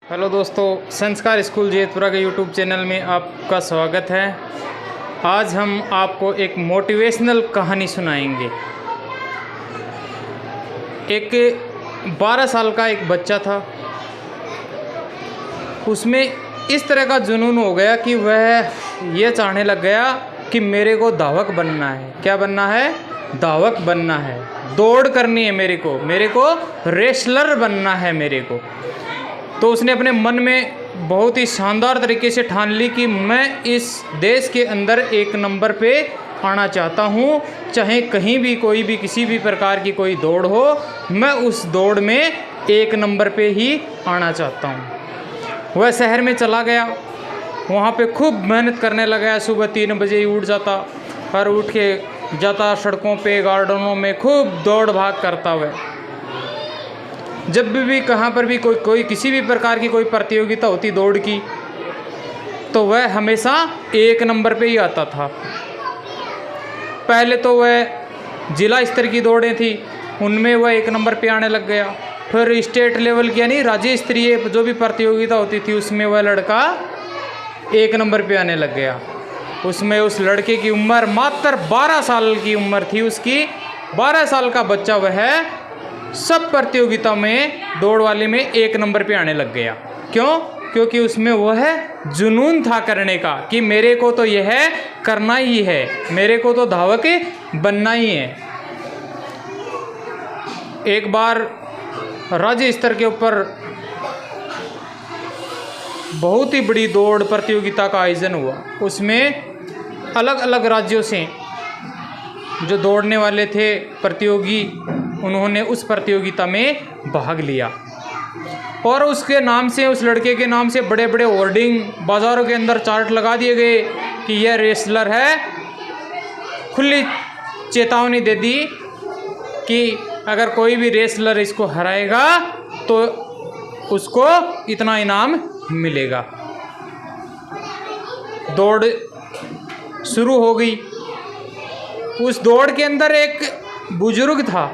Hello दोस्तों, संस्कार school Jaitpura के यूट्यूब चैनल में आपका स्वागत है। आज हम आपको एक मोटिवेशनल कहानी सुनाएंगे। एक 12 साल का एक बच्चा था। उसमें इस तरह का जुनून हो गया कि वह ये चाहने लग गया कि मेरे को धावक बनना है। क्या बनना है? धावक बनना है, दौड़ करनी है मेरे को रेसलर बनना है मेरे को। तो उसने अपने मन में बहुत ही शानदार तरीके से ठान ली कि मैं इस देश के अंदर एक नंबर पे आना चाहता हूँ। चाहे कहीं भी कोई भी किसी भी प्रकार की कोई दौड़ हो, मैं उस दौड़ में एक नंबर पे ही आना चाहता हूँ। वह शहर में चला गया, वहाँ पे खूब मेहनत करने लगा। सुबह 3 बजे ही उठ जाता और उठ के जाता सड़कों पे, गार्डनों में खूब दौड़ भाग करता। वह जब भी कहाँ पर भी कोई किसी भी प्रकार की कोई प्रतियोगिता होती दौड़ की, तो वह हमेशा एक नंबर पे ही आता था। पहले तो वह जिला स्तर की दौड़ें थी, उनमें वह एक नंबर पे आने लग गया। फिर स्टेट लेवल की यानी राज्य स्तरीय जो भी प्रतियोगिता होती थी, उसमें वह लड़का एक नंबर पे आने लग गया। उसमें उस लड़के की उम्र मात्र 12 साल की उम्र थी। उसकी 12 साल का बच्चा वह सब प्रतियोगिता में दौड़ वाले में एक नंबर पे आने लग गया। क्यों? क्योंकि उसमें वह जुनून था करने का कि मेरे को तो यह करना ही है, मेरे को तो धावक बनना ही है। एक बार राज्य स्तर के ऊपर बहुत ही बड़ी दौड़ प्रतियोगिता का आयोजन हुआ। उसमें अलग अलग राज्यों से जो दौड़ने वाले थे प्रतियोगी, उन्होंने उस प्रतियोगिता में भाग लिया और उसके नाम से, उस लड़के के नाम से बड़े बड़े होर्डिंग बाज़ारों के अंदर चार्ट लगा दिए गए कि यह रेसलर है। खुली चेतावनी दे दी कि अगर कोई भी रेसलर इसको हराएगा तो उसको इतना इनाम मिलेगा। दौड़ शुरू हो गई। उस दौड़ के अंदर एक बुजुर्ग था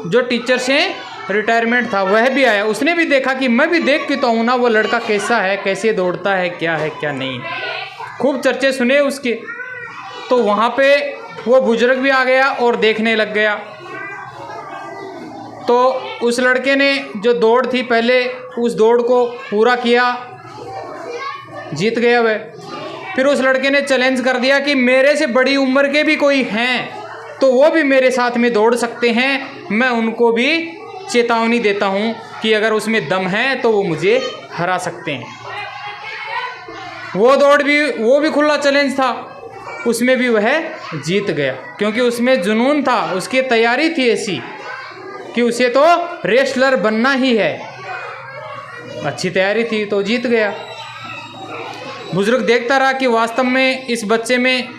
जो टीचर से रिटायरमेंट था, वह भी आया। उसने भी देखा कि मैं भी देख के तो हूँ ना वो लड़का कैसा है, कैसे दौड़ता है क्या नहीं। खूब चर्चे सुने उसके। तो वहाँ पे वो बुजुर्ग भी आ गया और देखने लग गया। तो उस लड़के ने जो दौड़ थी पहले, उस दौड़ को पूरा किया, जीत गया वह। फिर उस लड़के ने चैलेंज कर दिया कि मेरे से बड़ी उम्र के भी कोई हैं तो वो भी मेरे साथ में दौड़ सकते हैं। मैं उनको भी चेतावनी देता हूँ कि अगर उसमें दम है तो वो मुझे हरा सकते हैं। वो भी खुला चैलेंज था, उसमें भी वह जीत गया क्योंकि उसमें जुनून था, उसकी तैयारी थी ऐसी कि उसे तो रेसलर बनना ही है। अच्छी तैयारी थी तो जीत गया। बुजुर्ग देखता रहा कि वास्तव में इस बच्चे में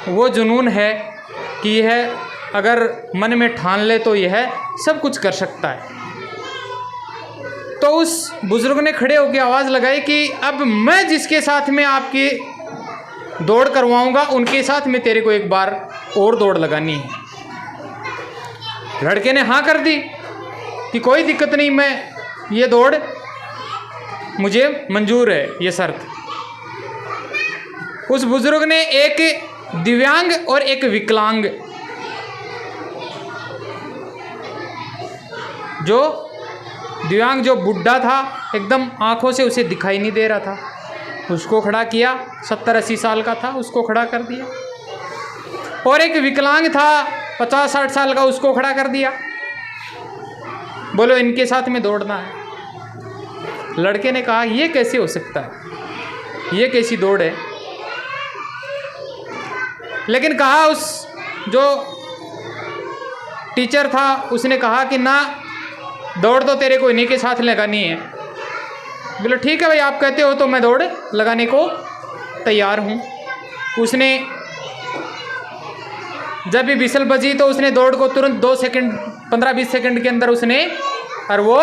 वो जुनून है कि यह अगर मन में ठान ले तो यह सब कुछ कर सकता है। तो उस बुजुर्ग ने खड़े होकर आवाज़ लगाई कि अब मैं जिसके साथ में आपकी दौड़ करवाऊंगा उनके साथ में तेरे को एक बार और दौड़ लगानी है। लड़के ने हाँ कर दी कि कोई दिक्कत नहीं, मैं ये दौड़ मुझे मंजूर है, ये शर्त। उस बुजुर्ग ने एक दिव्यांग और एक विकलांग, जो दिव्यांग जो बुढ़ा था, एकदम आंखों से उसे दिखाई नहीं दे रहा था, उसको खड़ा किया। 70-80 साल का था, उसको खड़ा कर दिया। और एक विकलांग था 50-60 साल का, उसको खड़ा कर दिया। बोलो इनके साथ में दौड़ना है। लड़के ने कहा ये कैसे हो सकता है, ये कैसी दौड़ है। लेकिन कहा उस जो टीचर था, उसने कहा कि ना, दौड़ तो तेरे को इन्हीं के साथ लगानी है। बोले ठीक है भाई, आप कहते हो तो मैं दौड़ लगाने को तैयार हूँ। उसने जब भी विसल बजी तो उसने दौड़ को तुरंत 2 सेकंड 15-20 सेकंड के अंदर उसने और वो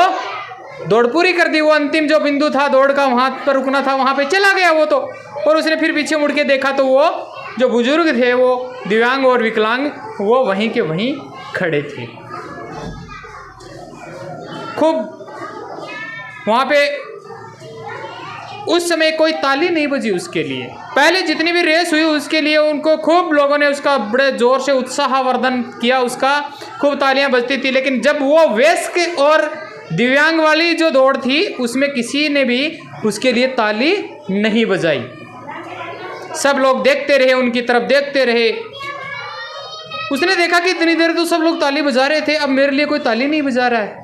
दौड़ पूरी कर दी। वो अंतिम जो बिंदु था दौड़ का, वहाँ पर रुकना था, वहाँ पे चला गया वो तो। और उसने फिर पीछे मुड़ के देखा तो वो जो बुजुर्ग थे, वो दिव्यांग और विकलांग, वो वहीं के वहीं खड़े थे। खूब वहाँ पे उस समय कोई ताली नहीं बजी उसके लिए। पहले जितनी भी रेस हुई उसके लिए उनको खूब लोगों ने उसका बड़े ज़ोर से उत्साहवर्धन किया, उसका खूब तालियां बजती थी। लेकिन जब वो वयस्क और दिव्यांग वाली जो दौड़ थी उसमें किसी ने भी उसके लिए ताली नहीं बजाई। सब लोग देखते रहे, उनकी तरफ देखते रहे। उसने देखा कि इतनी देर तो सब लोग ताली बजा रहे थे, अब मेरे लिए कोई ताली नहीं बजा रहा है।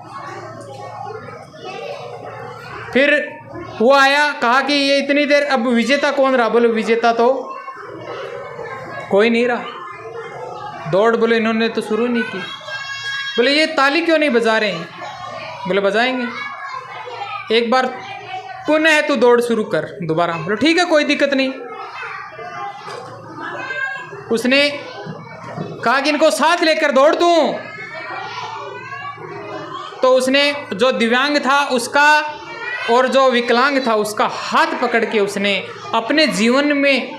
फिर वो आया, कहा कि ये इतनी देर, अब विजेता कौन रहा? बोले विजेता तो कोई नहीं रहा। दौड़ बोले इन्होंने तो शुरू नहीं की। बोले ये ताली क्यों नहीं बजा रहे हैं? बोले बजाएंगे, एक बार पुनः तू दौड़ शुरू कर दोबारा। बोले ठीक है, कोई दिक्कत नहीं। उसने कहा कि इनको साथ लेकर दौड़ दूं। तो उसने जो दिव्यांग था उसका और जो विकलांग था उसका हाथ पकड़ के उसने अपने जीवन में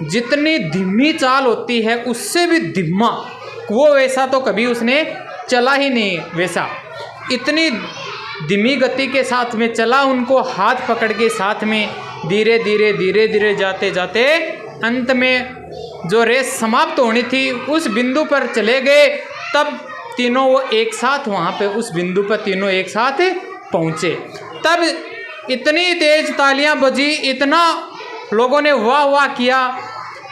जितनी धीमी चाल होती है उससे भी धीमा, वो वैसा तो कभी उसने चला ही नहीं। वैसा इतनी धीमी गति के साथ में चला, उनको हाथ पकड़ के साथ में धीरे धीरे धीरे धीरे जाते जाते अंत में जो रेस समाप्त होनी थी उस बिंदु पर चले गए। तब तीनों वो एक साथ वहाँ पे उस बिंदु पर तीनों एक साथ पहुँचे। तब इतनी तेज तालियां बजी, इतना लोगों ने वाह वाह किया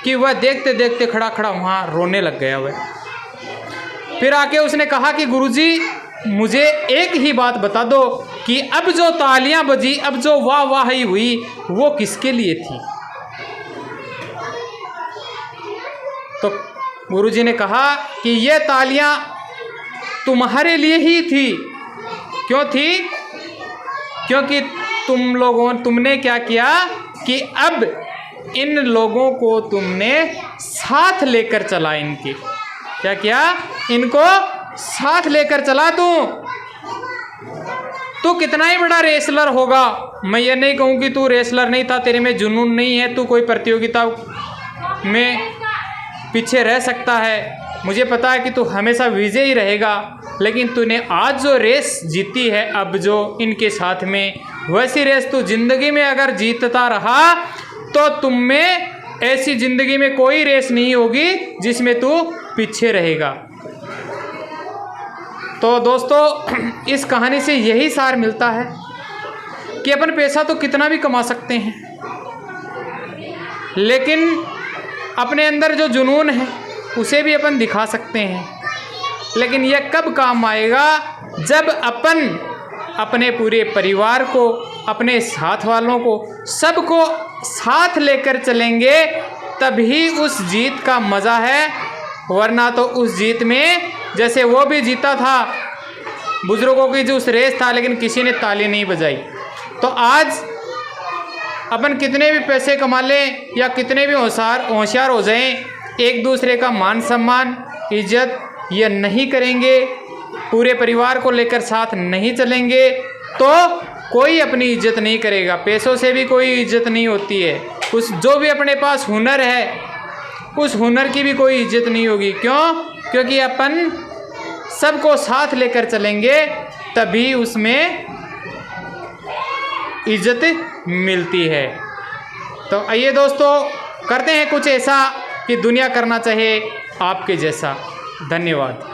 कि वह देखते देखते खड़ा खड़ा वहाँ रोने लग गया वह। फिर आके उसने कहा कि गुरुजी मुझे एक ही बात बता दो कि अब जो तालियां बजी, अब जो वाह वाही हुई, वो किसके लिए थी? तो गुरुजी ने कहा कि ये तालियां तुम्हारे लिए ही थी। क्यों थी? क्योंकि तुमने क्या किया कि अब इन लोगों को तुमने साथ लेकर चला। इनकी क्या किया? इनको साथ लेकर चला। तू कितना ही बड़ा रेसलर होगा, मैं ये नहीं कहूँ कि तू रेसलर नहीं था, तेरे में जुनून नहीं है, तू कोई प्रतियोगिता में पीछे रह सकता है, मुझे पता है कि तू हमेशा विजयी रहेगा, लेकिन तूने आज जो रेस जीती है अब जो इनके साथ में, वैसी रेस तू जिंदगी में अगर जीतता रहा तो तुम में ऐसी जिंदगी में कोई रेस नहीं होगी जिसमें तू पीछे रहेगा। तो दोस्तों इस कहानी से यही सार मिलता है कि अपन पैसा तो कितना भी कमा सकते हैं, लेकिन अपने अंदर जो जुनून है उसे भी अपन दिखा सकते हैं। लेकिन यह कब काम आएगा? जब अपन अपने पूरे परिवार को, अपने साथ वालों को, सबको साथ लेकर चलेंगे, तभी उस जीत का मज़ा है। वरना तो उस जीत में जैसे वो भी जीता था, बुजुर्गों की जो उस रेस था, लेकिन किसी ने ताली नहीं बजाई। तो आज अपन कितने भी पैसे कमा लें या कितने भी होशियार हो जाएं, एक दूसरे का मान सम्मान, इज्जत ये नहीं करेंगे, पूरे परिवार को लेकर साथ नहीं चलेंगे, तो कोई अपनी इज्जत नहीं करेगा। पैसों से भी कोई इज्जत नहीं होती है। उस जो भी अपने पास हुनर है उस हुनर की भी कोई इज्जत नहीं होगी। क्यों? क्योंकि अपन सबको साथ लेकर चलेंगे, तभी उसमें इज्जत मिलती है। तो आइए दोस्तों, करते हैं कुछ ऐसा कि दुनिया करना चाहे आपके जैसा। धन्यवाद।